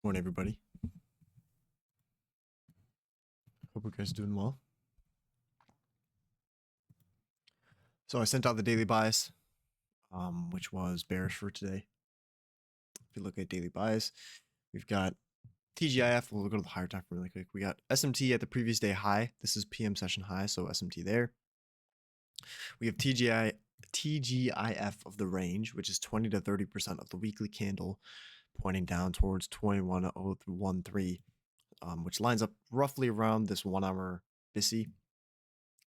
Morning, everybody. Hope you guys are doing well. So I sent out the daily bias, which was bearish for today. If you look at daily bias, we've got TGIF. We'll go to the higher time frame really quick. We got SMT at the previous day high. This is PM session high, so SMT there. We have TGIF of the range, which is 20 to 30% of the weekly candle, pointing down towards 21.013, which lines up roughly around this 1 hour bisi.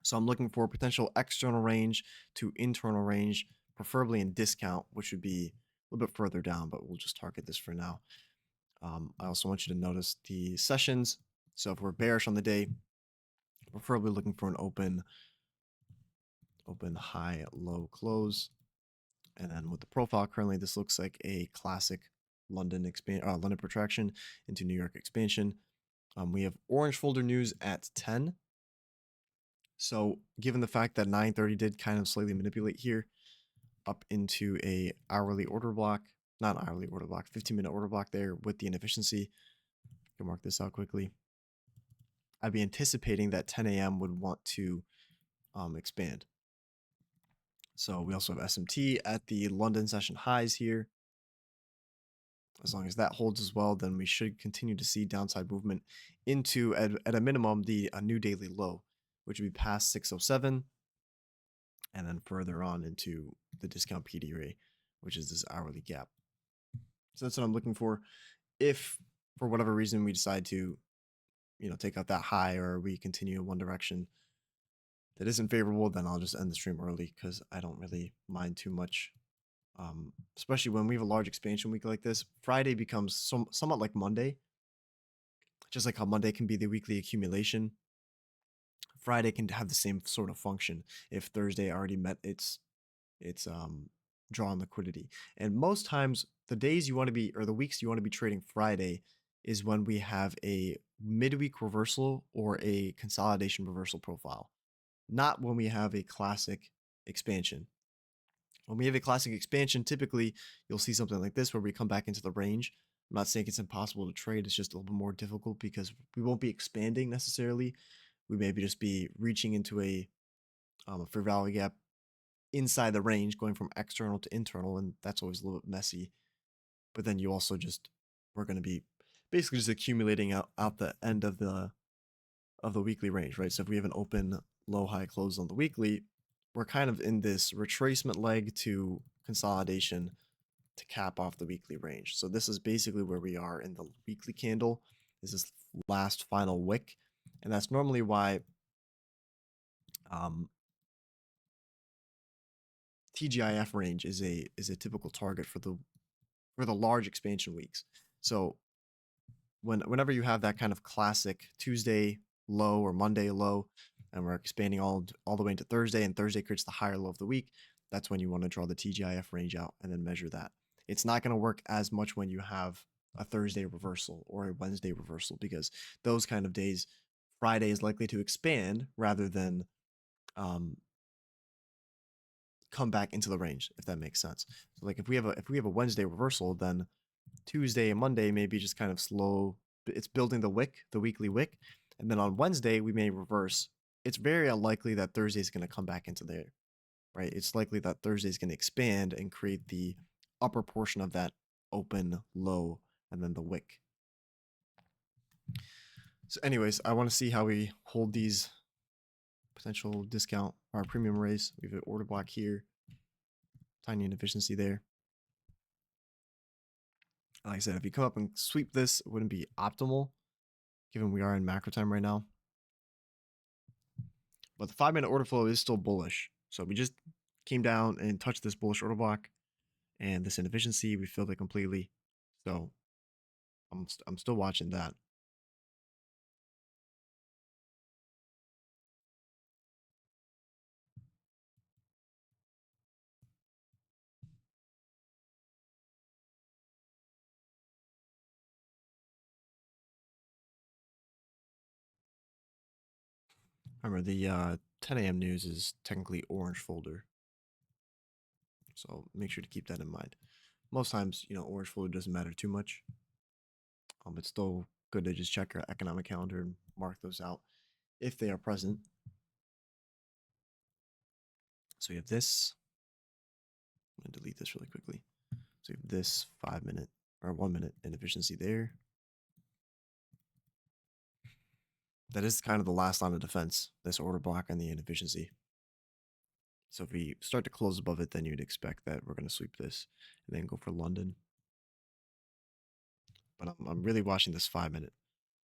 So I'm looking for potential external range to internal range, preferably in discount, which would be a little bit further down, but we'll just target this for now. I also want you to notice the sessions. So if we're bearish on the day, preferably looking for an open high, low close. And then with the profile currently, this looks like a classic London protraction into New York expansion. We have orange folder news at 10. So given the fact that 930 did kind of slightly manipulate here up into a hourly order block, not hourly order block, 15-minute order block there with the inefficiency. I can mark this out quickly. I'd be anticipating that 10 a.m. would want to expand. So we also have SMT at the London session highs here. As long as that holds as well, then we should continue to see downside movement into, at a minimum, a new daily low, which would be past 607, and then further on into the discount PD ray, which is this hourly gap. So that's what I'm looking for. If for whatever reason we decide to, take out that high, or we continue in one direction that isn't favorable, then I'll just end the stream early because I don't really mind too much. Especially when we have a large expansion week like this, Friday becomes somewhat like Monday. Just like how Monday can be the weekly accumulation, Friday can have the same sort of function if Thursday already met its drawn liquidity. And most times the days you want to be, or the weeks you want to be trading Friday, is when we have a midweek reversal or a consolidation reversal profile, not when we have a classic expansion. When we have a classic expansion, typically you'll see something like this where we come back into the range. I'm not saying it's impossible to trade. It's just a little bit more difficult because we won't be expanding necessarily. We maybe just be reaching into a fair value gap inside the range, going from external to internal, and that's always a little bit messy. But then you also we're going to be basically just accumulating out the end of the weekly range, right? So if we have an open low high close on the weekly, we're kind of in this retracement leg to consolidation to cap off the weekly range. So this is basically where we are in the weekly candle. This is last final wick, and that's normally why TGIF range is a typical target for the large expansion weeks. So whenever you have that kind of classic Tuesday low or Monday low, and we're expanding all the way into Thursday, and Thursday creates the higher low of the week, that's when you want to draw the TGIF range out and then measure that. It's not going to work as much when you have a Thursday reversal or a Wednesday reversal, because those kind of days, Friday is likely to expand rather than come back into the range, if that makes sense. So like if we have a Wednesday reversal, then Tuesday and Monday may be just kind of slow. It's building the weekly wick, and then on Wednesday we may reverse. It's very unlikely that Thursday is going to come back into there, right? It's likely that Thursday is going to expand and create the upper portion of that open low and then the wick. So anyways, I want to see how we hold these potential discount or premium raise. We have an order block here, tiny inefficiency there. Like I said, if you come up and sweep this, it wouldn't be optimal given we are in macro time right now. But the 5-minute order flow is still bullish. So we just came down and touched this bullish order block, and this inefficiency, we filled it completely. So I'm still watching that. Remember, the 10 a.m. news is technically orange folder. So make sure to keep that in mind. Most times, orange folder doesn't matter too much. It's still good to just check your economic calendar and mark those out if they are present. So we have this. I'm going to delete this really quickly. So we have this 5 minute or 1 minute inefficiency there. That is kind of the last line of defense, this order block and the inefficiency. So if we start to close above it, then you'd expect that we're going to sweep this and then go for London. But I'm really watching this 5 minute.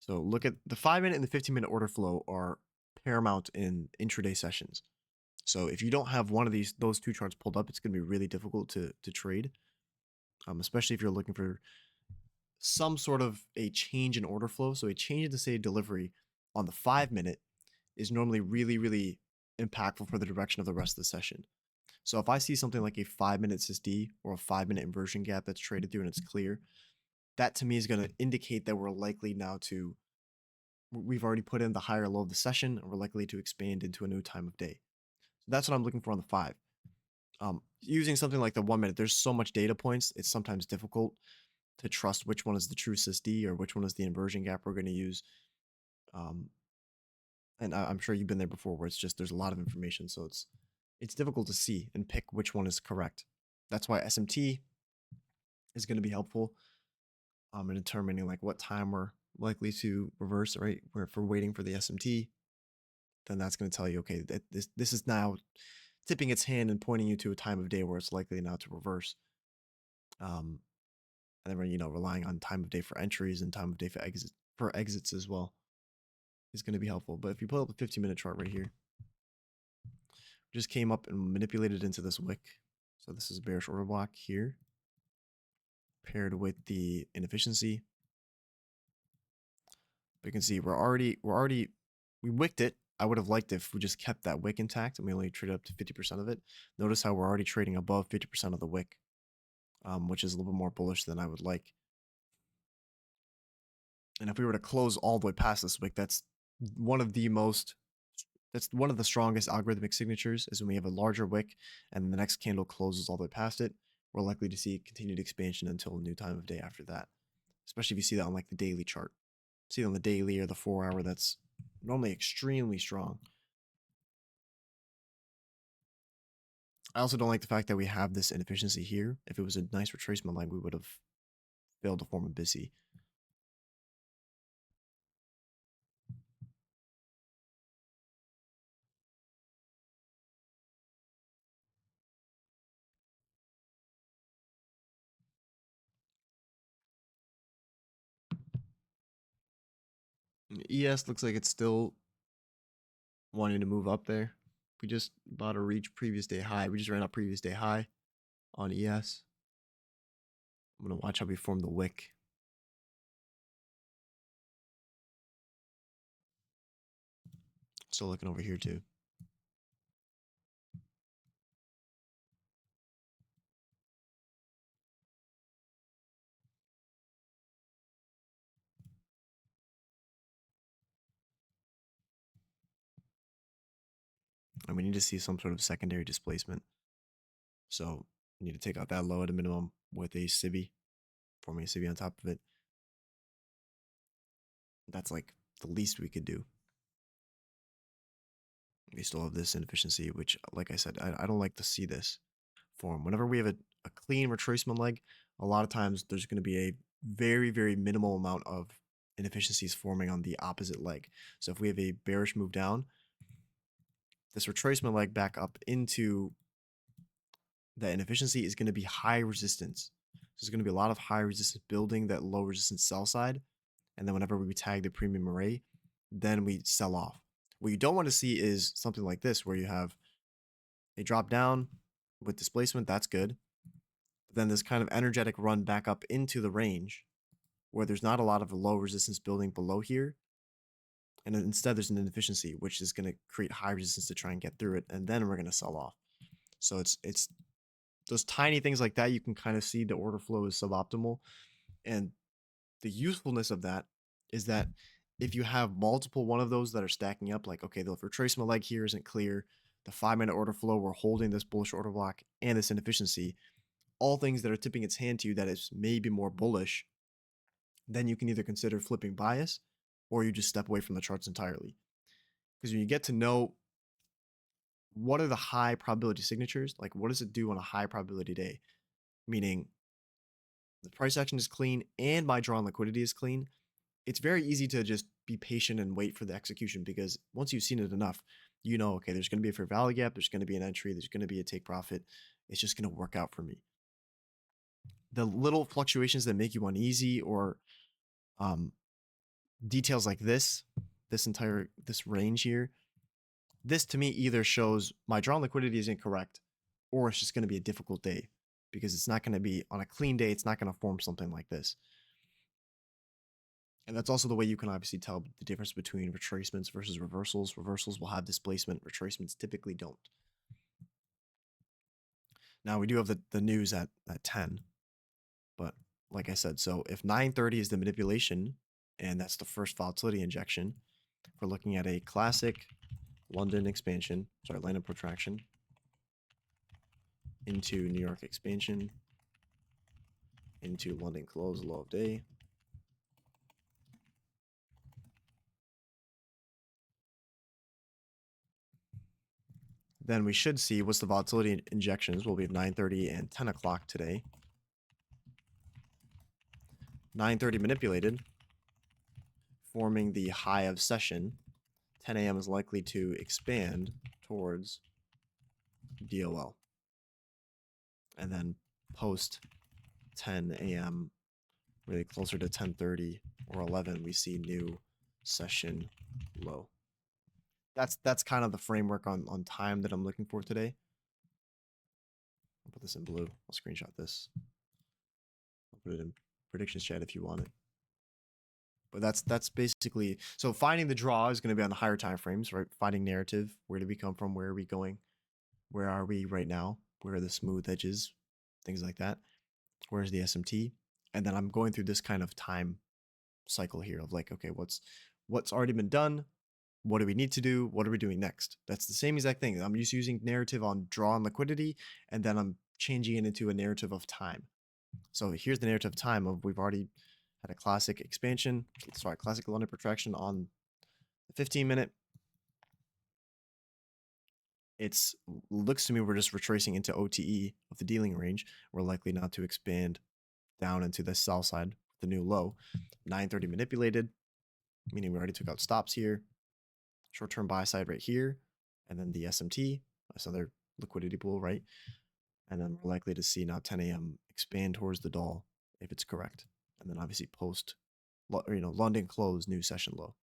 So look at the 5 minute and the 15-minute order flow are paramount in intraday sessions. So if you don't have one of those two charts pulled up, it's going to be really difficult to trade, especially if you're looking for some sort of a change in order flow. So a change in the state of delivery on the 5 minute is normally really, really impactful for the direction of the rest of the session. So if I see something like a 5 minute SSD or a 5 minute inversion gap that's traded through and it's clear, that to me is going to indicate that we're likely now we've already put in the higher low of the session and we're likely to expand into a new time of day. So that's what I'm looking for on the 5. Using something like the 1 minute, there's so much data points, it's sometimes difficult to trust which one is the true SSD or which one is the inversion gap we're going to use. And I'm sure you've been there before where it's just there's a lot of information, so it's difficult to see and pick which one is correct. That's why SMT is going to be helpful in determining like what time we're likely to reverse, right? Where if we're waiting for the SMT, then that's going to tell you, okay, that this is now tipping its hand and pointing you to a time of day where it's likely now to reverse. And then we're relying on time of day for entries and time of day for exits as well is going to be helpful. But if you pull up the 15-minute chart right here, just came up and manipulated into this wick. So this is a bearish order block here, paired with the inefficiency. But you can see we wicked it. I would have liked if we just kept that wick intact and we only traded up to 50% of it. Notice how we're already trading above 50% of the wick, which is a little bit more bullish than I would like. And if we were to close all the way past this wick, that's one of the strongest algorithmic signatures is when we have a larger wick and the next candle closes all the way past it. We're likely to see continued expansion until a new time of day after that, especially if you see that on like the daily chart. See it on the daily or the 4-hour, that's normally extremely strong. I also don't like the fact that we have this inefficiency here. If it was a nice retracement line, we would have failed to form a bisi. ES looks like it's still wanting to move up there. We just about to reach previous day high. We just ran up previous day high on ES. I'm going to watch how we form the wick. Still looking over here too. And we need to see some sort of secondary displacement. So we need to take out that low at a minimum with a sibi, forming a sibi on top of it. That's like the least we could do. We still have this inefficiency, which, like I said, I don't like to see this form. Whenever we have a clean retracement leg, a lot of times there's going to be a very, very minimal amount of inefficiencies forming on the opposite leg. So if we have a bearish move down, this retracement leg back up into that inefficiency is going to be high resistance. So there's going to be a lot of high resistance building that low resistance sell side. And then whenever we tag the premium array, then we sell off. What you don't want to see is something like this, where you have a drop down with displacement. That's good. But then this kind of energetic run back up into the range where there's not a lot of low resistance building below here. And instead there's an inefficiency, which is going to create high resistance to try and get through it. And then we're going to sell off. So it's those tiny things like that. You can kind of see the order flow is suboptimal. And the usefulness of that is that if you have multiple one of those that are stacking up, like, okay, the retracement leg here isn't clear, the 5-minute order flow, we're holding this bullish order block and this inefficiency, all things that are tipping its hand to you that is maybe more bullish, then you can either consider flipping bias or you just step away from the charts entirely. Because when you get to know what are the high probability signatures, like what does it do on a high probability day, meaning the price action is clean and my drawn liquidity is clean, it's very easy to just be patient and wait for the execution, because once you've seen it enough, you know, okay, there's going to be a fair value gap, there's going to be an entry, there's going to be a take profit. It's just going to work out for me. The little fluctuations that make you uneasy, or details like this range here, this to me either shows my drawn liquidity is incorrect, or it's just going to be a difficult day, because it's not going to be on a clean day. It's not going to form something like this. And that's also the way you can obviously tell the difference between retracements versus reversals. Reversals will have displacement, retracements typically don't. Now we do have the news at 10, but like I said, so if 9:30 is the manipulation, and that's the first volatility injection, we're looking at a classic London protraction into New York expansion, into London close, low of day. Then we should see what's the volatility injections will be at 9:30 and 10 o'clock today. 9:30 manipulated, forming the high of session. 10 a.m. is likely to expand towards DOL. And then post 10 a.m., really closer to 10:30 or 11, we see new session low. That's kind of the framework on time that I'm looking for today. I'll put this in blue. I'll screenshot this. I'll put it in predictions chat if you want it. But that's basically, so finding the draw is going to be on the higher time frames, right? Finding narrative. Where did we come from? Where are we going? Where are we right now? Where are the smooth edges? Things like that. Where's the SMT? And then I'm going through this kind of time cycle here of like, okay, what's already been done? What do we need to do? What are we doing next? That's the same exact thing. I'm just using narrative on draw and liquidity, and then I'm changing it into a narrative of time. So here's the narrative of time of we've already had a classic expansion, classic London protraction on the 15-minute. It's looks to me we're just retracing into OTE of the dealing range. We're likely not to expand down into the sell side, the new low. 9:30 manipulated, meaning we already took out stops here. Short-term buy side right here, and then the SMT, this other liquidity pool, right? And then we're likely to see now 10 a.m. expand towards the doll if it's correct, and then obviously post, London close, new session low.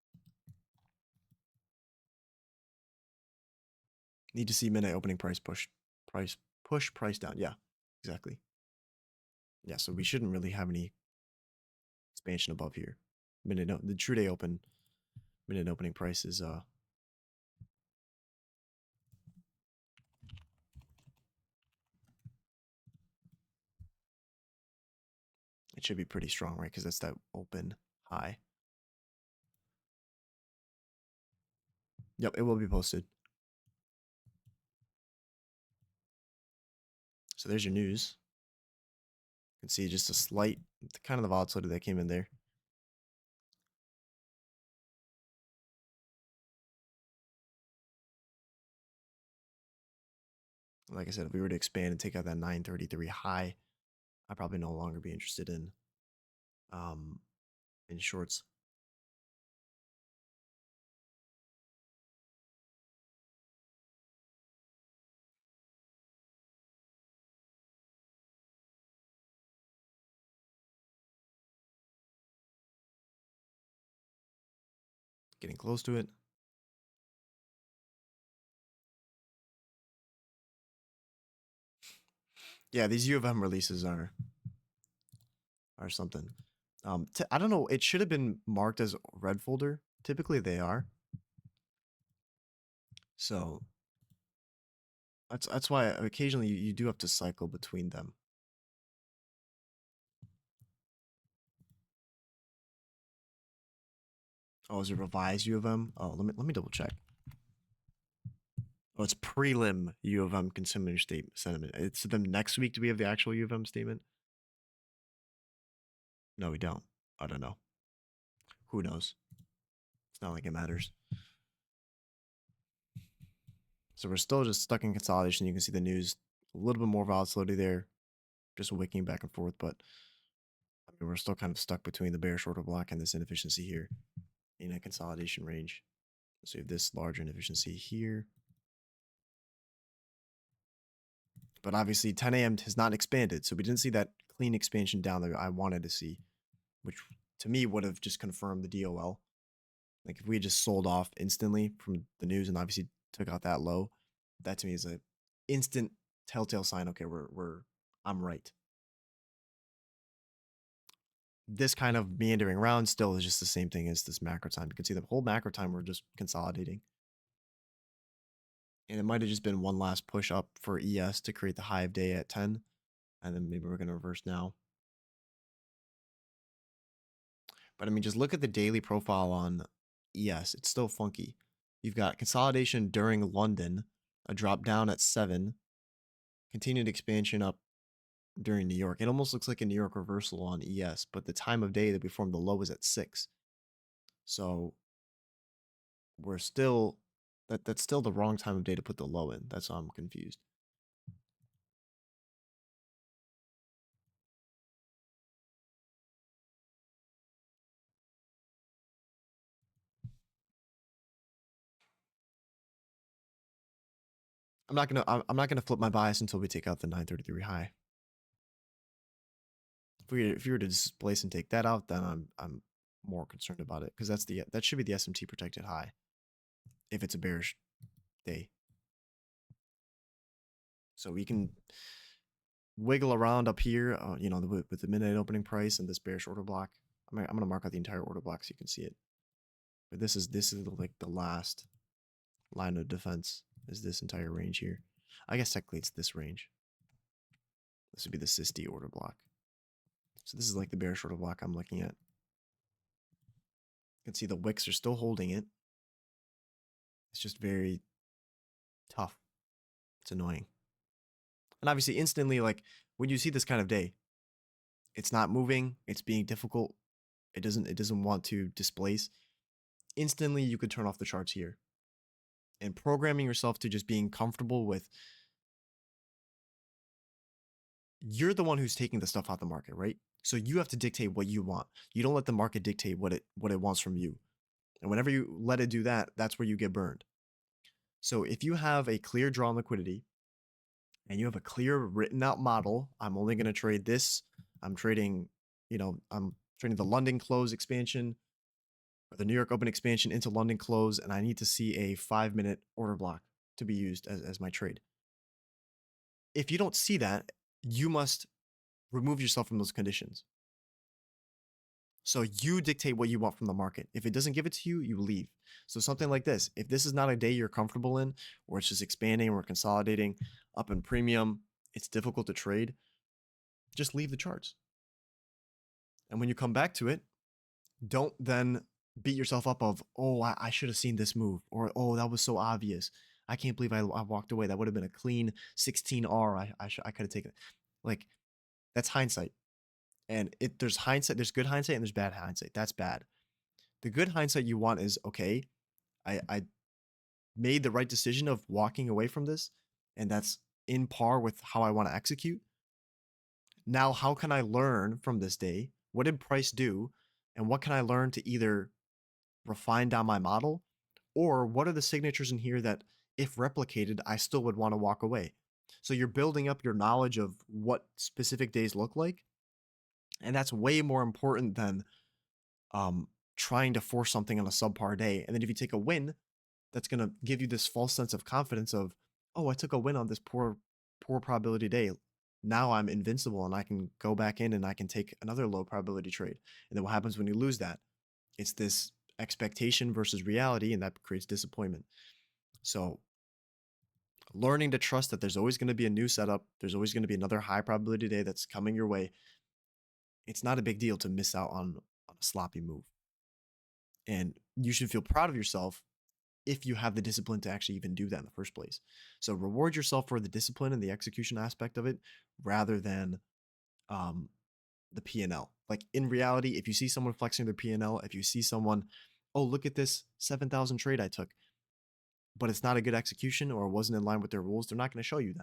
Need to see minute opening price price down. Yeah, exactly. Yeah, so we shouldn't really have any expansion above here. The true day open minute opening price is it should be pretty strong, right? Because that's that open high. Yep, it will be posted. So there's your news. You can see just a slight, kind of the volatility that came in there. Like I said, if we were to expand and take out that 933 high, I'd probably no longer be interested in shorts. Getting close to it. Yeah, these U of M releases are something. I don't know. It should have been marked as red folder. Typically they are. So that's why occasionally you do have to cycle between them. Oh, is it revised U of M? Oh, let me double check. Oh, it's prelim U of M consumer sentiment. It's then next week. Do we have the actual U of M statement? No, we don't. I don't know. Who knows? It's not like it matters. So we're still just stuck in consolidation. You can see the news, a little bit more volatility there, just wicking back and forth. But I mean, we're still kind of stuck between the bearish order block and this inefficiency here in a consolidation range. So you have this large inefficiency here. But obviously 10 a.m. has not expanded. So we didn't see that clean expansion down that I wanted to see, which to me would have just confirmed the DOL. Like if we had just sold off instantly from the news and obviously took out that low, that to me is an instant telltale sign. Okay, I'm right. This kind of meandering around still is just the same thing as this macro time. You can see the whole macro time we're just consolidating. And it might have just been one last push up for ES to create the high of day at 10. And then maybe we're going to reverse now. But I mean, just look at the daily profile on ES. It's still funky. You've got consolidation during London, a drop down at 7, continued expansion up during New York. It almost looks like a New York reversal on ES, but the time of day that we formed the low was at 6. So we're still, that's still the wrong time of day to put the low in. That's why I'm confused. I'm not gonna flip my bias until we take out the 933 high. If we were to displace and take that out, then I'm more concerned about it because that should be the SMT protected high if it's a bearish day. So we can wiggle around up here, you know, with the midnight opening price and this bearish order block. I'm gonna mark out the entire order block so you can see it. But this is like the last line of defense is this entire range here. I guess technically it's this range. This would be the SysD order block. So this is like the bearish order block I'm looking at. You can see the wicks are still holding it. It's just very tough. It's annoying. And obviously instantly, like when you see this kind of day, it's not moving, it's being difficult. It doesn't want to displace. Instantly you could turn off the charts here. And programming yourself to just being comfortable with, you're the one who's taking the stuff out the market, right? So you have to dictate what you want. You don't let the market dictate what it wants from you. And whenever you let it do that, that's where you get burned. So if you have a clear draw on liquidity and you have a clear written out model, I'm only going to trade this. I'm trading, I'm trading the London close expansion or the New York open expansion into London close, and I need to see a 5-minute order block to be used as my trade. If you don't see that, you must remove yourself from those conditions. So you dictate what you want from the market. If it doesn't give it to you, you leave. So something like this, if this is not a day you're comfortable in, or it's just expanding or consolidating up in premium, it's difficult to trade, just leave the charts. And when you come back to it, don't then beat yourself up of, oh, I should have seen this move, or oh, that was so obvious. I can't believe I walked away. That would have been a clean 16R. I could have taken it. Like, that's hindsight. And there's hindsight, there's good hindsight and there's bad hindsight. That's bad. The good hindsight you want is, okay, I made the right decision of walking away from this, and that's in par with how I want to execute. Now, how can I learn from this day? What did price do? And what can I learn to either refine down my model, or what are the signatures in here that if replicated, I still would want to walk away? So you're building up your knowledge of what specific days look like. And that's way more important than trying to force something on a subpar day. And then if you take a win, that's going to give you this false sense of confidence of, oh, I took a win on this poor probability day. Now I'm invincible and I can go back in and I can take another low probability trade. And then what happens when you lose that? It's this expectation versus reality, and that creates disappointment. So learning to trust that there's always going to be a new setup. There's always going to be another high probability day that's coming your way. It's not a big deal to miss out on a sloppy move. And you should feel proud of yourself if you have the discipline to actually even do that in the first place. So reward yourself for the discipline and the execution aspect of it rather than the P&L. Like in reality, if you see someone flexing their P&L, if you see someone, oh, look at this 7,000 trade I took, but it's not a good execution or it wasn't in line with their rules, they're not going to show you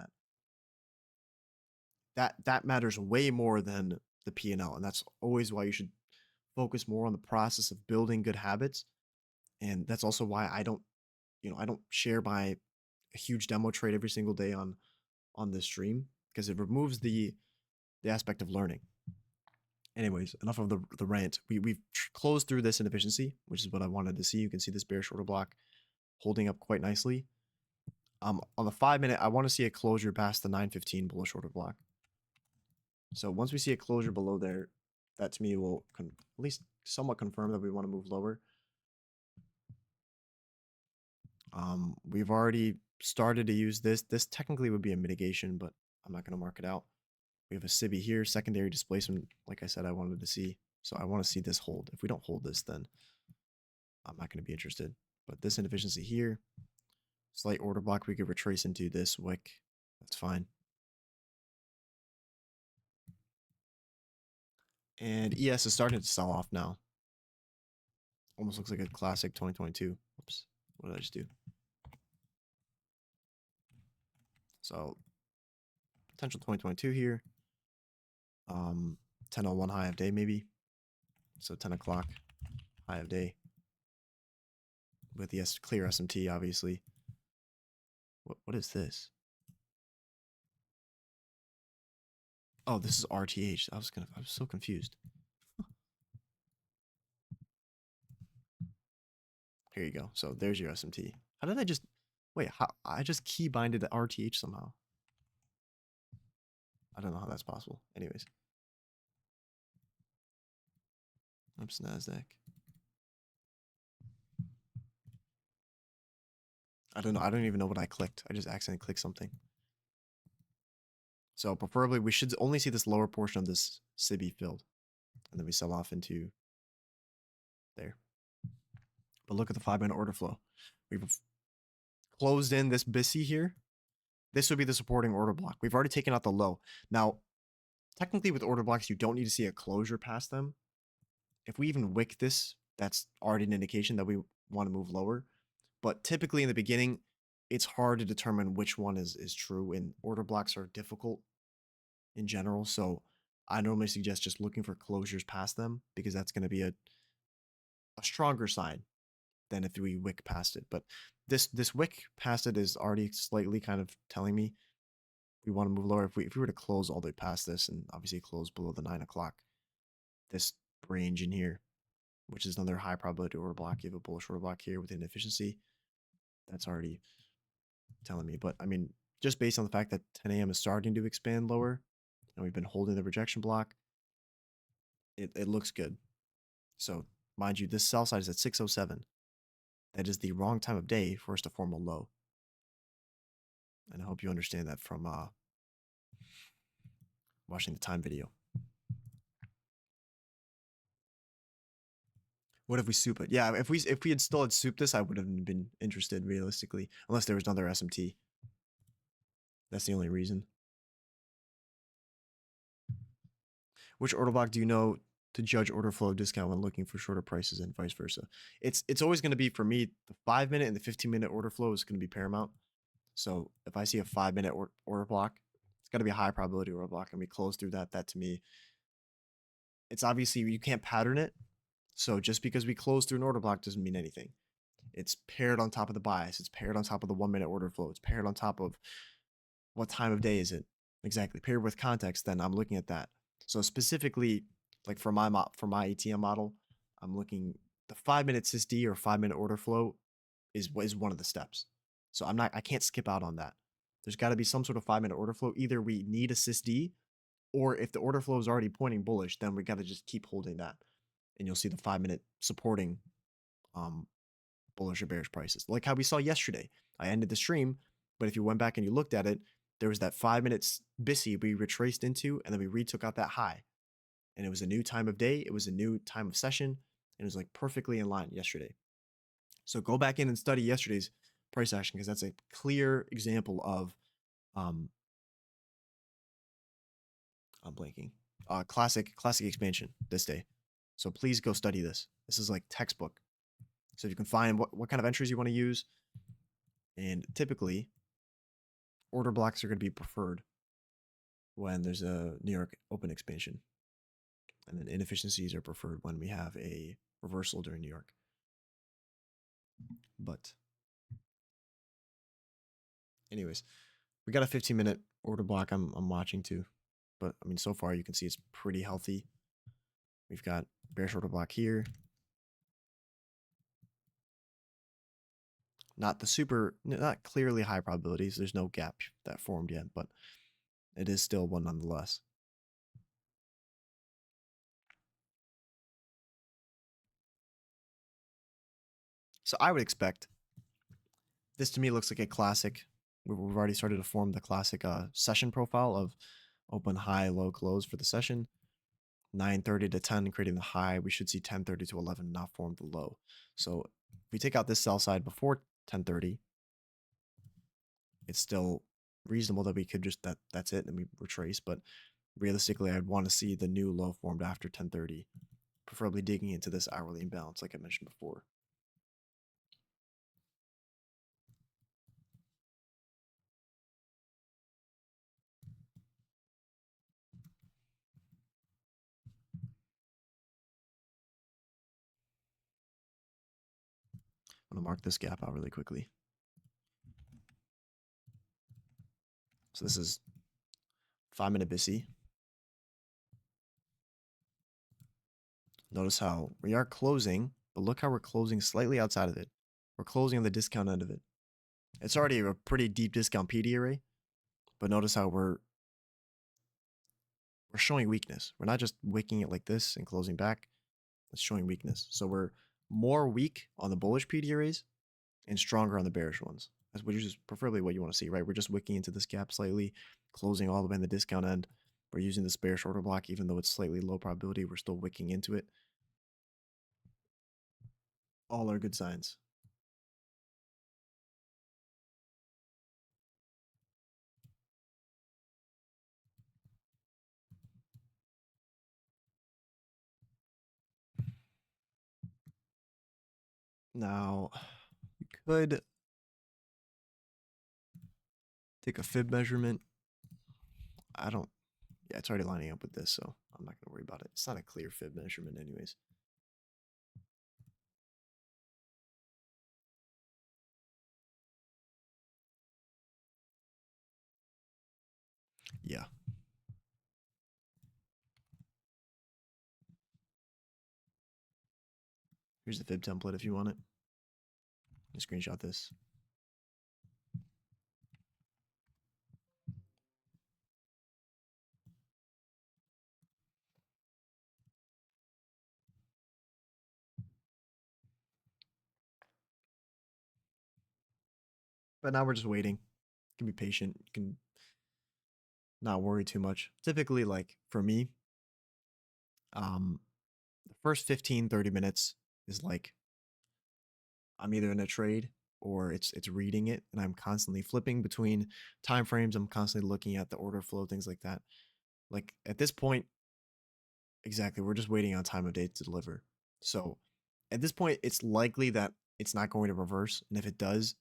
that. That matters way more than the P&L, and that's always why you should focus more on the process of building good habits. And that's also why I don't share my huge demo trade every single day on this stream, because it removes the aspect of learning. Anyways, enough of the rant. We've closed through this inefficiency, which is what I wanted to see. You can see this bearish order block holding up quite nicely. On the 5-minute, I want to see a closure past the 915 bullish order block. So once we see a closure below there, that to me will at least somewhat confirm that we want to move lower. We've already started to use this. This technically would be a mitigation, but I'm not going to mark it out. We have a sibi here, secondary displacement. Like I said, I wanted to see. So I want to see this hold. If we don't hold this, then I'm not going to be interested. But this inefficiency here, slight order block, we could retrace into this wick. That's fine. And ES is starting to sell off now. Almost looks like a classic 2022. Oops, what did I just do? So potential 2022 here. 10:01 high of day maybe. So 10 o'clock high of day. With the clear SMT, obviously. What is this? Oh, this is RTH. I was so confused. Here you go. So there's your SMT. How did I just wait? I just key binded the RTH somehow. I don't know how that's possible. Anyways. Oops, NASDAQ. I don't know. I don't even know what I clicked. I just accidentally clicked something. So preferably we should only see this lower portion of this sibi filled. And then we sell off into there. But look at the 5-minute order flow. We've closed in this bisi here. This would be the supporting order block. We've already taken out the low. Now, technically with order blocks, you don't need to see a closure past them. If we even wick this, that's already an indication that we want to move lower. But typically in the beginning, it's hard to determine which one is true, and order blocks are difficult in general. So I normally suggest just looking for closures past them, because that's going to be a stronger sign than if we wick past it. But this wick past it is already slightly kind of telling me we want to move lower. If we were to close all the way past this, and obviously close below the 9 o'clock, this range in here, which is another high probability order block, you have a bullish order block here with inefficiency, that's already telling me. But I mean, just based on the fact that 10 a.m. is starting to expand lower, and we've been holding the rejection block, it looks good. So mind you, this sell side is at 6:07. That is the wrong time of day for us to form a low. And I hope you understand that from watching the time video. What if we soup it? Yeah, if we had still had souped this, I would have been interested realistically, unless there was another SMT. That's the only reason. Which order block do you know to judge order flow discount when looking for shorter prices and vice versa? It's always going to be, for me, the 5-minute and the 15-minute order flow is going to be paramount. So if I see a 5-minute order block, it's got to be a high probability order block, and we close through that. That to me, it's obviously you can't pattern it. So just because we close through an order block doesn't mean anything. It's paired on top of the bias. It's paired on top of the 1-minute order flow. It's paired on top of what time of day is it? Exactly. Paired with context, then I'm looking at that. So specifically, like for my ATM model, I'm looking the 5-minute SysD or 5-minute order flow is one of the steps. So I can't skip out on that. There's got to be some sort of 5-minute order flow. Either we need a SysD, or if the order flow is already pointing bullish, then we got to just keep holding that. And you'll see the 5-minute supporting bullish or bearish prices. Like how we saw yesterday. I ended the stream, but if you went back and you looked at it, there was that 5-minute bisi we retraced into, and then we retook out that high. And it was a new time of day. It was a new time of session. And it was like perfectly in line yesterday. So go back in and study yesterday's price action, because that's a clear example of, I'm blanking. classic expansion this day. So please go study this. This is like textbook. So if you can find what kind of entries you want to use, and typically order blocks are going to be preferred when there's a New York open expansion. And then inefficiencies are preferred when we have a reversal during New York. But anyways, we got a 15-minute order block I'm watching too. But I mean, so far you can see it's pretty healthy. We've got bearish order block here. Not clearly high probabilities. There's no gap that formed yet, but it is still one nonetheless. So I would expect this. To me looks like a classic. We've already started to form the classic session profile of open, high, low, close for the session. 9:30 to 10 creating the high. We should see 10:30 to 11 not form the low. So if we take out this sell side before 10:30, it's still reasonable that we could just that's it and we retrace. But realistically, I'd want to see the new low formed after 10:30, preferably digging into this hourly imbalance like I mentioned before. I'm going to mark this gap out really quickly. So this is 5-minute bisi. Notice how we are closing, but look how we're closing slightly outside of it. We're closing on the discount end of it. It's already a pretty deep discount PD array, but notice how we're showing weakness. We're not just wicking it like this and closing back. It's showing weakness. So we're more weak on the bullish PD arrays and stronger on the bearish ones. That's which is preferably what you want to see, right? We're just wicking into this gap slightly, closing all the way in the discount end. We're using this bearish order block, even though it's slightly low probability, we're still wicking into it. All are good signs. Now, you could take a fib measurement. Yeah, it's already lining up with this, so I'm not going to worry about it. It's not a clear fib measurement anyways. Yeah. Here's the fib template if you want it. You screenshot this. But now we're just waiting. You can be patient. You can not worry too much. Typically, like for me, the first 15-30 minutes is like I'm either in a trade or it's reading it, and I'm constantly flipping between time frames. I'm constantly looking at the order flow, things like that. Like at this point, exactly, we're just waiting on time of day to deliver. So at this point, it's likely that it's not going to reverse, and if it does,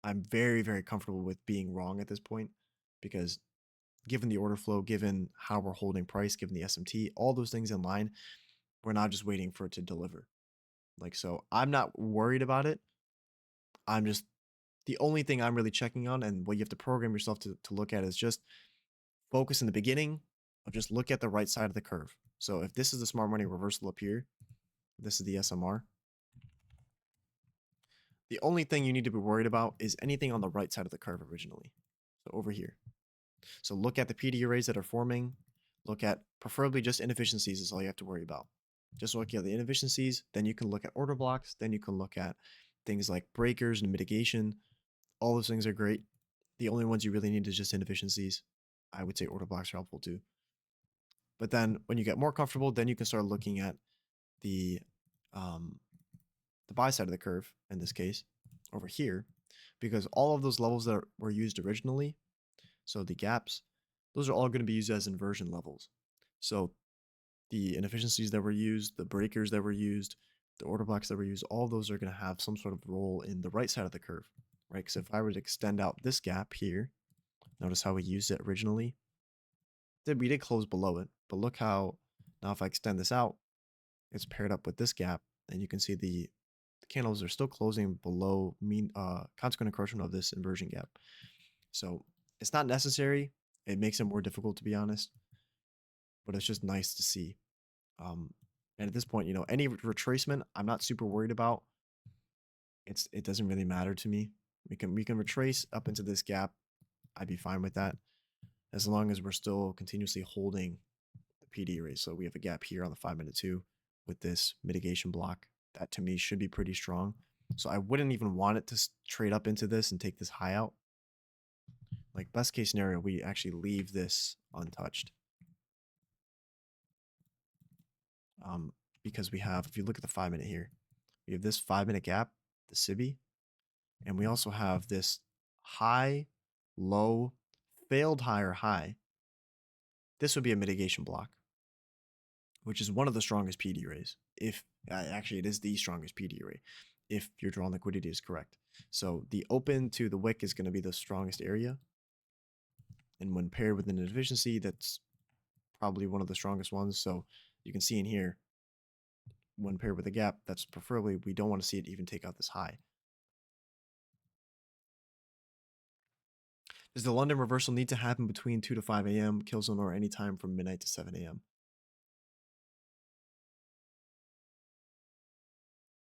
I'm very, very comfortable with being wrong at this point, because given the order flow, given how we're holding price, given the SMT, all those things in line, we're not just waiting for it to deliver. Like, so I'm not worried about it. I'm just, the only thing I'm really checking on, and what you have to program yourself to look at, is just focus in the beginning of just look at the right side of the curve. So if this is the smart money reversal up here, this is the SMR. The only thing you need to be worried about is anything on the right side of the curve originally. So over here. So look at the PD arrays that are forming. Look at preferably just inefficiencies is all you have to worry about. Just looking at the inefficiencies, then you can look at order blocks, then you can look at things like breakers and mitigation. All those things are great. The only ones you really need is just inefficiencies. I would say order blocks are helpful too. But then when you get more comfortable, then you can start looking at the buy side of the curve, in this case, over here, because all of those levels that were used originally, so the gaps, those are all going to be used as inversion levels. So the inefficiencies that were used, the breakers that were used, the order blocks that were used, all those are going to have some sort of role in the right side of the curve, right? Because if I were to extend out this gap here, notice how we used it originally. We did close below it, but look how now if I extend this out, it's paired up with this gap, and you can see the candles are still closing below mean consequent encroachment of this inversion gap. So it's not necessary. It makes it more difficult, to be honest, but it's just nice to see. And at this point, any retracement, I'm not super worried about. It doesn't really matter to me. We can retrace up into this gap. I'd be fine with that, as long as we're still continuously holding the PD array. So we have a gap here on the 5-minute 2 with this mitigation block. That to me should be pretty strong. So I wouldn't even want it to trade up into this and take this high out. Like best case scenario, we actually leave this untouched. Because we have, if you look at the 5-minute here, we have this 5-minute gap, the sibi, and we also have this high, low, failed high or high. This would be a mitigation block, which is one of the strongest PD arrays. If actually it is the strongest PD array, if your drawn liquidity is correct. So the open to the wick is going to be the strongest area, and when paired with an inefficiency, that's probably one of the strongest ones. So you can see in here, when paired with a gap, that's preferably, we don't want to see it even take out this high. Does the London reversal need to happen between 2 to 5 a.m. kill zone or any time from midnight to 7 a.m.?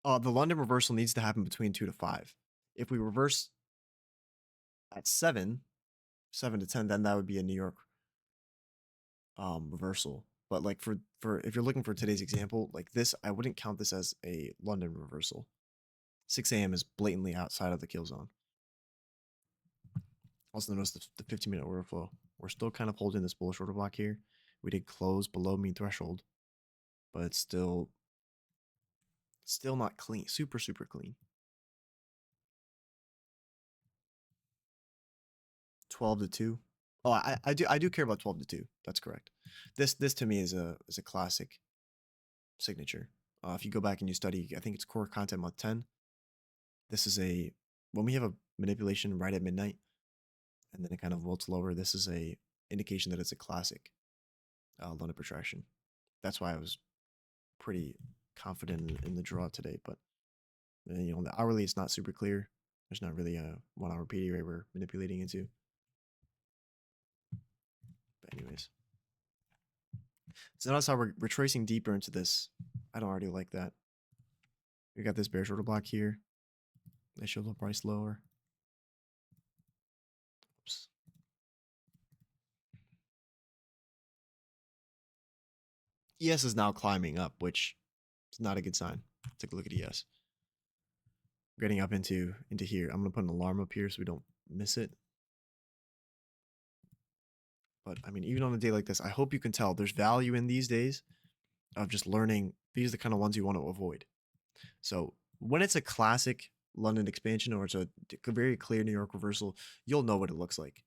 The London reversal needs to happen between 2 to 5. If we reverse at 7 to 10, then that would be a New York reversal. But like for if you're looking for today's example, like this, I wouldn't count this as a London reversal. 6 a.m. is blatantly outside of the kill zone. Also notice the 15-minute order flow. We're still kind of holding this bullish order block here. We did close below mean threshold, but it's still not clean, super clean. 12 to 2. Oh, I do care about 12 to 2. That's correct. This to me is a classic signature. If you go back and you study, I think it's core content month 10. This is when we have a manipulation right at midnight and then it kind of vaults lower, this is a indication that it's a classic London protraction. That's why I was pretty confident in the draw today, but the hourly is not super clear. There's not really a 1 hour PD array we're manipulating into. But anyways, so notice how we're tracing deeper into this. I don't already like that. We got this bearish order block here. They show the price lower. Oops. ES is now climbing up, which is not a good sign. Take a look at ES. We're getting up into here. I'm gonna put an alarm up here so we don't miss it. But I mean, even on a day like this, I hope you can tell there's value in these days of just learning. These are the kind of ones you want to avoid. So when it's a classic London expansion or it's a very clear New York reversal, you'll know what it looks like.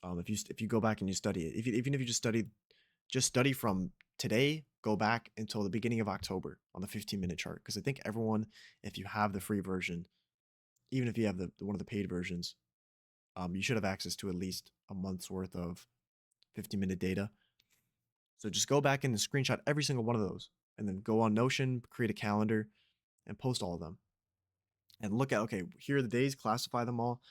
If you go back and you study it, even if you just study from today, go back until the beginning of October on the 15-minute chart, because I think everyone, if you have the free version, even if you have the one of the paid versions, you should have access to at least a month's worth of 15-minute data. So just go back and screenshot every single one of those, and then go on Notion, create a calendar, and post all of them. And look at, okay, here are the days, classify them all.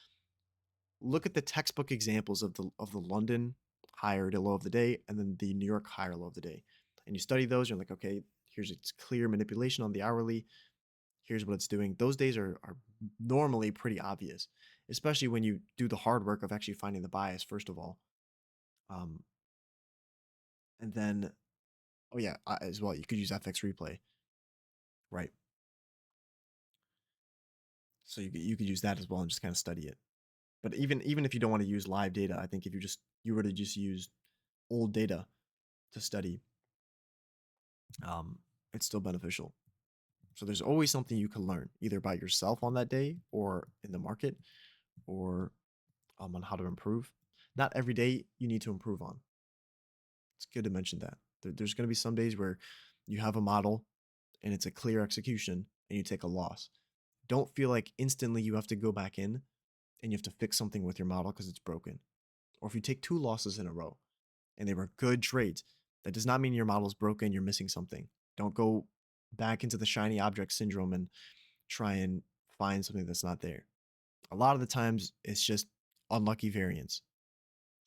Look at the textbook examples of the London higher to low of the day, and then the New York higher low of the day. And you study those, you're like, okay, here's its clear manipulation on the hourly. Here's what it's doing. Those days are normally pretty obvious, especially when you do the hard work of actually finding the bias, first of all. And then, oh yeah, as well, you could use FX replay, right? So you could use that as well and just kind of study it. But even if you don't want to use live data, I think if you were to just use old data to study, it's still beneficial. So there's always something you can learn, either by yourself on that day or in the market, or on how to improve. Not every day you need to improve on. It's good to mention that. There's going to be some days where you have a model and it's a clear execution and you take a loss. Don't feel like instantly you have to go back in and you have to fix something with your model because it's broken. Or if you take 2 losses in a row and they were good trades, that does not mean your model's broken, you're missing something. Don't go back into the shiny object syndrome and try and find something that's not there. A lot of the times it's just unlucky variance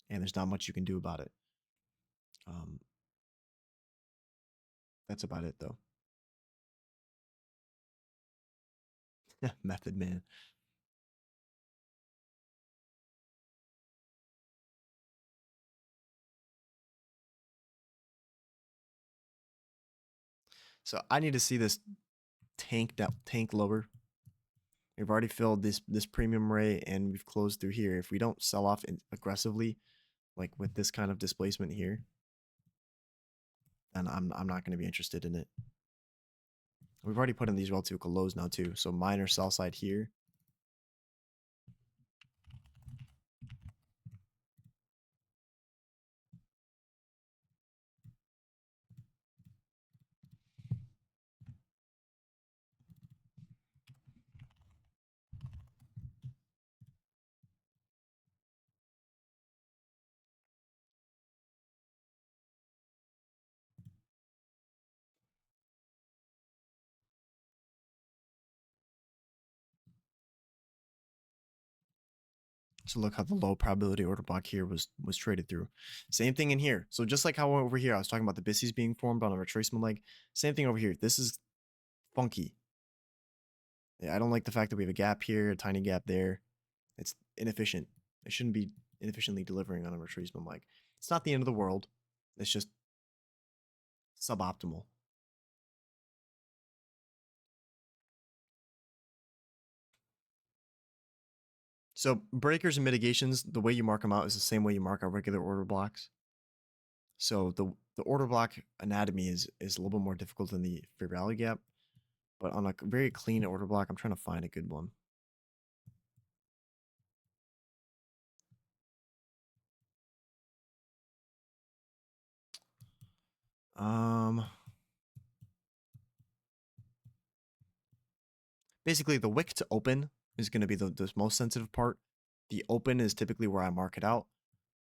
and there's not much you can do about it. Um, that's about it though. Method man. So I need to see this tank lower. We've already filled this premium array and we've closed through here. If we don't sell off aggressively, like with this kind of displacement here, then I'm not going to be interested in it. We've already put in these relative lows now too. So minor sell side here. So look how the low probability order block here was traded through. Same thing in here. So just like how over here I was talking about the bisis being formed on a retracement leg, same thing over here. This is funky. Yeah, I don't like the fact that we have a gap here, a tiny gap there. It's inefficient. It shouldn't be inefficiently delivering on a retracement leg. It's not the end of the world. It's just suboptimal. So breakers and mitigations, the way you mark them out is the same way you mark out regular order blocks. So the order block anatomy is a little bit more difficult than the fair value gap, but on a very clean order block, I'm trying to find a good one. Basically the wick to open is going to be the most sensitive part. The open is typically where I mark it out.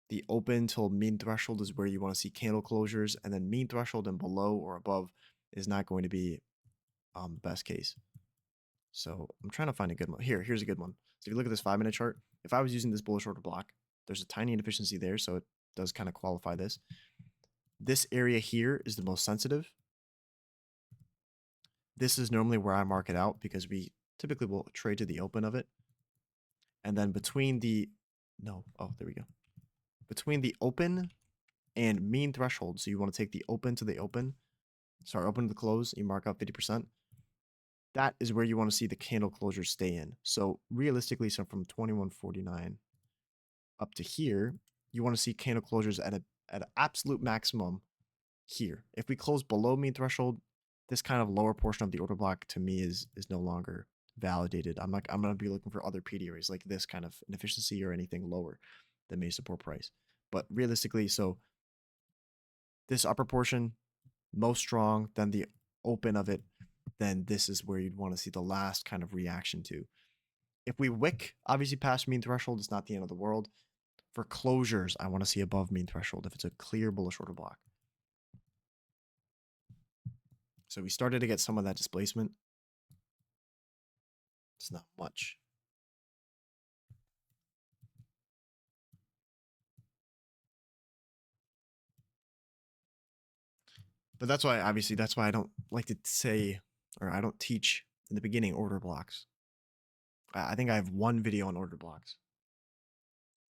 The open till mean threshold is where you want to see candle closures, and then mean threshold and below or above is not going to be best case. So I'm trying to find a good one. Here's a good one. So if you look at this 5-minute chart, if I was using this bullish order block, there's a tiny inefficiency there, so it does kind of qualify this. This area here is the most sensitive. This is normally where I mark it out because we typically will trade to the open of it. And then between the, there we go. Between the open and mean threshold, so you want to take the open to the open, open to the close, you mark out 50%. That is where you want to see the candle closures stay in. So realistically, so from 2149 up to here, you want to see candle closures at an absolute maximum here. If we close below mean threshold, this kind of lower portion of the order block to me is no longer validated. I'm gonna be looking for other PD arrays like this kind of inefficiency or anything lower that may support price. But realistically, so this upper portion, most strong, then the open of it, then this is where you'd want to see the last kind of reaction to. If we wick, obviously past mean threshold, it's not the end of the world. For closures, I want to see above mean threshold if it's a clear bullish order block. So we started to get some of that displacement. It's not much. But that's why, obviously, that's why I don't like to say, or I don't teach in the beginning order blocks. I think I have one video on order blocks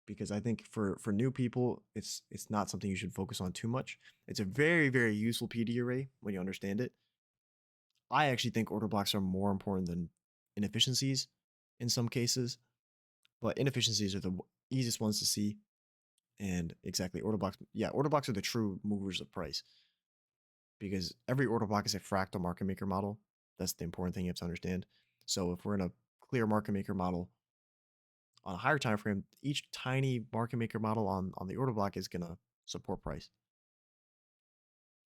because I think for new people, it's not something you should focus on too much. It's a very, very useful PD array when you understand it. I actually think order blocks are more important than inefficiencies in some cases, but inefficiencies are the easiest ones to see. And exactly, order blocks, yeah, order blocks are the true movers of price because every order block is a fractal market maker model. That's the important thing you have to understand. So if we're in a clear market maker model on a higher time frame, each tiny market maker model on the order block is going to support price.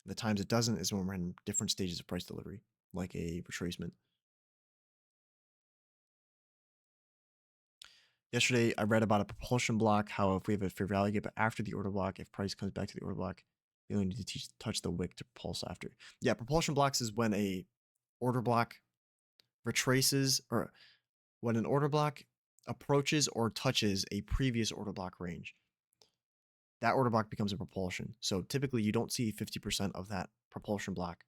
The times it doesn't is when we're in different stages of price delivery, like a retracement. Yesterday, I read about a propulsion block, how if we have a fair value gap after the order block, if price comes back to the order block, you only need to touch the wick to pulse after. Yeah, propulsion blocks is when a order block retraces, or when an order block approaches or touches a previous order block range. That order block becomes a propulsion. So typically you don't see 50% of that propulsion block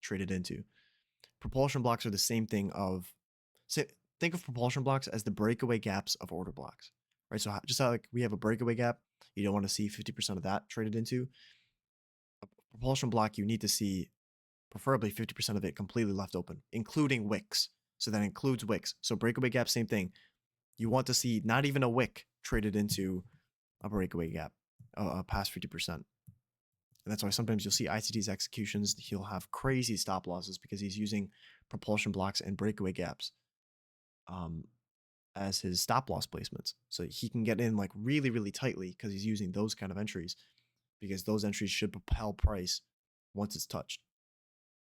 traded into. Propulsion blocks are the same thing of, say, think of propulsion blocks as the breakaway gaps of order blocks, right? So just how like we have a breakaway gap, you don't want to see 50% of that traded into. A propulsion block, you need to see preferably 50% of it completely left open, including wicks. So that includes wicks. So breakaway gap, same thing. You want to see not even a wick traded into a breakaway gap past 50%. And that's why sometimes you'll see ICTs executions, he'll have crazy stop losses because he's using propulsion blocks and breakaway gaps as his stop loss placements. So he can get in like really, really tightly because he's using those kind of entries, because those entries should propel price once it's touched.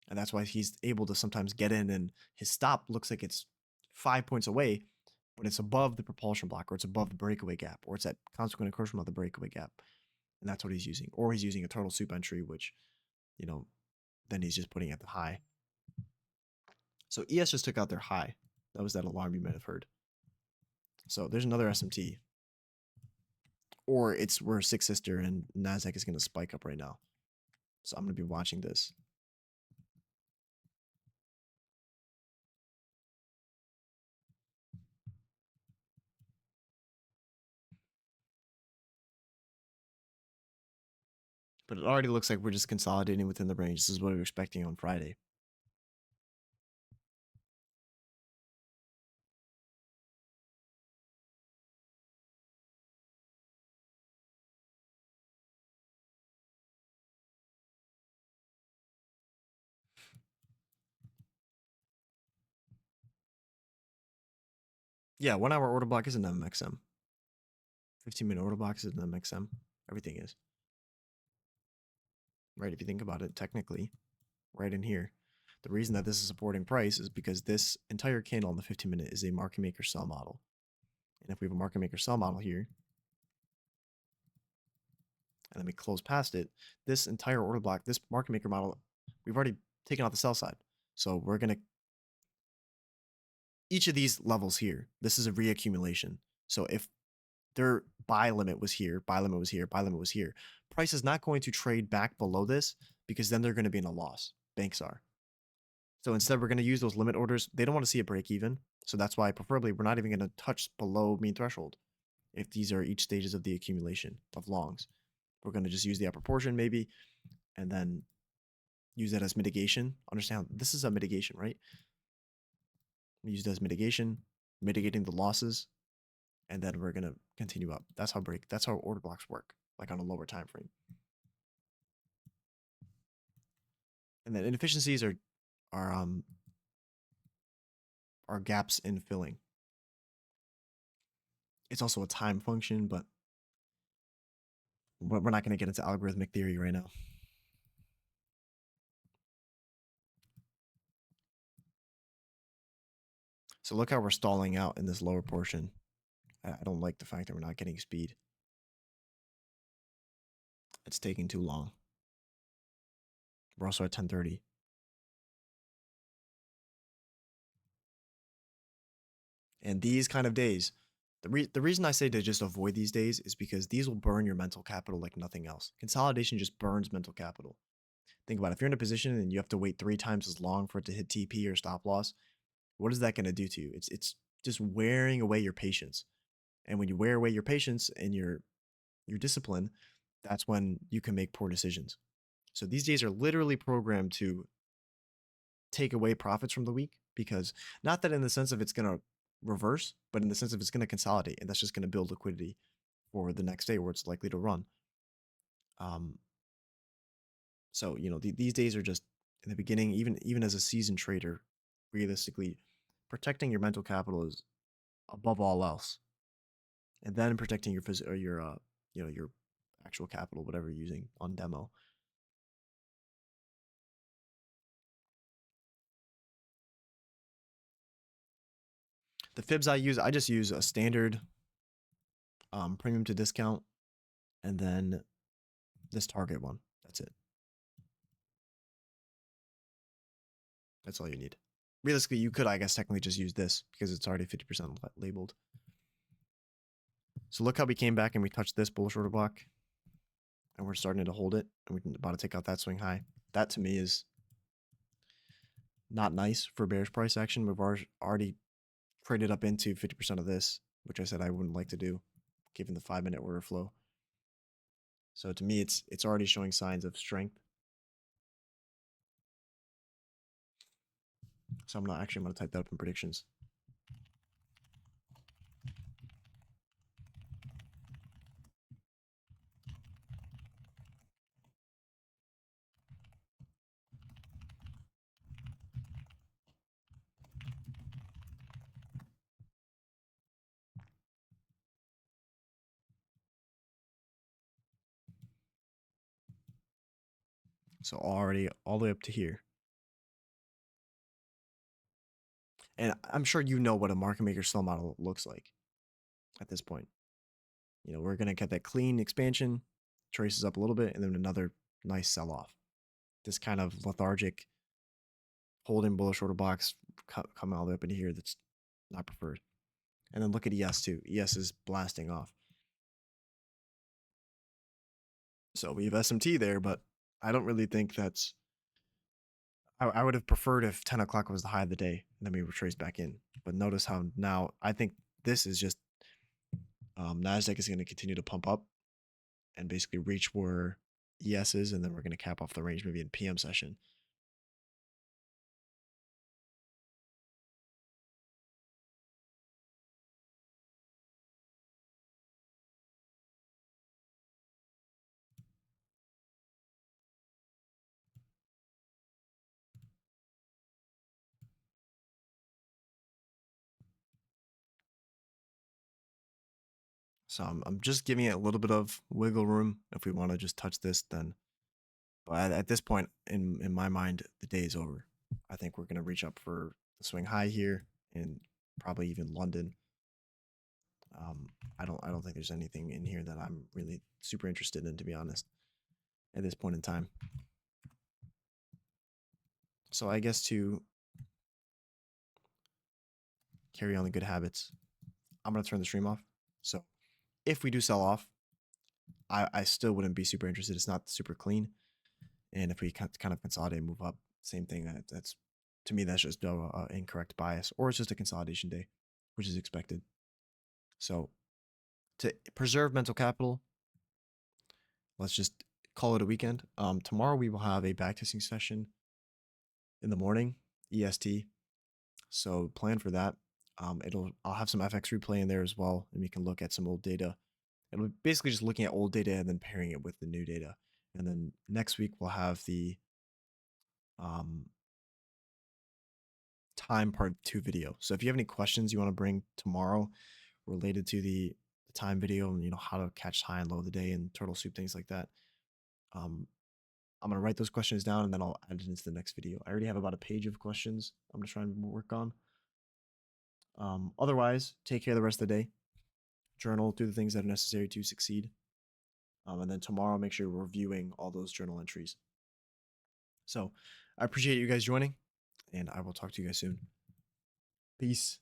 And that's why he's able to sometimes get in and his stop looks like it's 5 points away, but it's above the propulsion block, or it's above the breakaway gap, or it's at consequent encroachment of the breakaway gap. And that's what he's using. Or he's using a turtle soup entry, which, then he's just putting at the high. So ES just took out their high. That was that alarm you might have heard. So there's another SMT. Or it's where Six Sister and NASDAQ is going to spike up right now. So I'm going to be watching this. But it already looks like we're just consolidating within the range. This is what we were expecting on Friday. Yeah, 1 hour order block is an MXM. 15-minute order block is an MXM. Everything is. Right, if you think about it, technically, right in here. The reason that this is supporting price is because this entire candle on the 15-minute is a market maker sell model. And if we have a market maker sell model here, and then we close past it, this entire order block, this market maker model, we've already taken out the sell side. So we're going to, each of these levels here, this is a reaccumulation. So if their buy limit was here, buy limit was here, buy limit was here, price is not going to trade back below this, because then they're going to be in a loss. Banks are. So instead, we're going to use those limit orders. They don't want to see a break even. So that's why preferably we're not even going to touch below mean threshold if these are each stages of the accumulation of longs. We're going to just use the upper portion maybe, and then use that as mitigation. Understand this is a mitigation, right? We use it as mitigation, mitigating the losses, and then we're going to continue up. That's how order blocks work, like on a lower time frame. And then inefficiencies are gaps in filling. It's also a time function, but we're not going to get into algorithmic theory right now. So look how we're stalling out in this lower portion. I don't like the fact that we're not getting speed. It's taking too long. We're also at 10:30. And these kind of days, the reason I say to just avoid these days is because these will burn your mental capital like nothing else. Consolidation just burns mental capital. Think about it. If you're in a position and you have to wait 3 times as long for it to hit TP or stop loss, what is that going to do to you? It's just wearing away your patience. And when you wear away your patience and your discipline, that's when you can make poor decisions. So these days are literally programmed to take away profits from the week, because not that in the sense of it's going to reverse, but in the sense of it's going to consolidate, and that's just going to build liquidity for the next day where it's likely to run. So these days are just in the beginning, even as a seasoned trader, realistically, protecting your mental capital is above all else, and then protecting your your actual capital, whatever you're using on demo. The fibs I just use a standard premium to discount, and then this target one. That's it. That's all you need. Realistically, you could, I guess, technically just use this because it's already 50% labeled. So look how we came back and we touched this bullish order block, and we're starting to hold it, and we're about to take out that swing high. That to me is not nice for bearish price action. We've already traded up into 50% of this, which I said I wouldn't like to do, given the 5-minute order flow. So to me, it's already showing signs of strength. So I'm going to type that up in predictions. So already all the way up to here. And I'm sure you know what a market maker sell model looks like at this point. You know, we're going to get that clean expansion, traces up a little bit, and then another nice sell-off. This kind of lethargic holding bullish order box coming all the way up into here, that's not preferred. And then look at ES too. ES is blasting off. So we have SMT there, but I don't really think that's... I would have preferred if 10 o'clock was the high of the day, and then we retrace back in. But notice how now, I think this is just... NASDAQ is going to continue to pump up and basically reach where ES is, and then we're going to cap off the range maybe in PM session. So I'm just giving it a little bit of wiggle room. If we want to just touch this, then. But at this point, in my mind, the day is over. I think we're going to reach up for the swing high here, and probably even London. I don't think there's anything in here that I'm really super interested in, to be honest, at this point in time. So I guess to carry on the good habits, I'm going to turn the stream off. So if we do sell off, I still wouldn't be super interested. It's not super clean. And if we kind of consolidate and move up, same thing. That's to me, that's just incorrect bias, or it's just a consolidation day, which is expected. So to preserve mental capital, let's just call it a weekend. Tomorrow we will have a backtesting session in the morning, EST. So plan for that. I'll have some FX replay in there as well, and we can look at some old data. And we're basically just looking at old data and then pairing it with the new data. And then next week we'll have the time part 2 video. So if you have any questions you want to bring tomorrow related to the time video, and how to catch high and low of the day and turtle soup, things like that, I'm gonna write those questions down and then I'll add it into the next video. I already have about a page of questions I'm gonna try and work on. Otherwise, take care of the rest of the day. Journal, do the things that are necessary to succeed. And then tomorrow, make sure you're reviewing all those journal entries. So I appreciate you guys joining, and I will talk to you guys soon. Peace.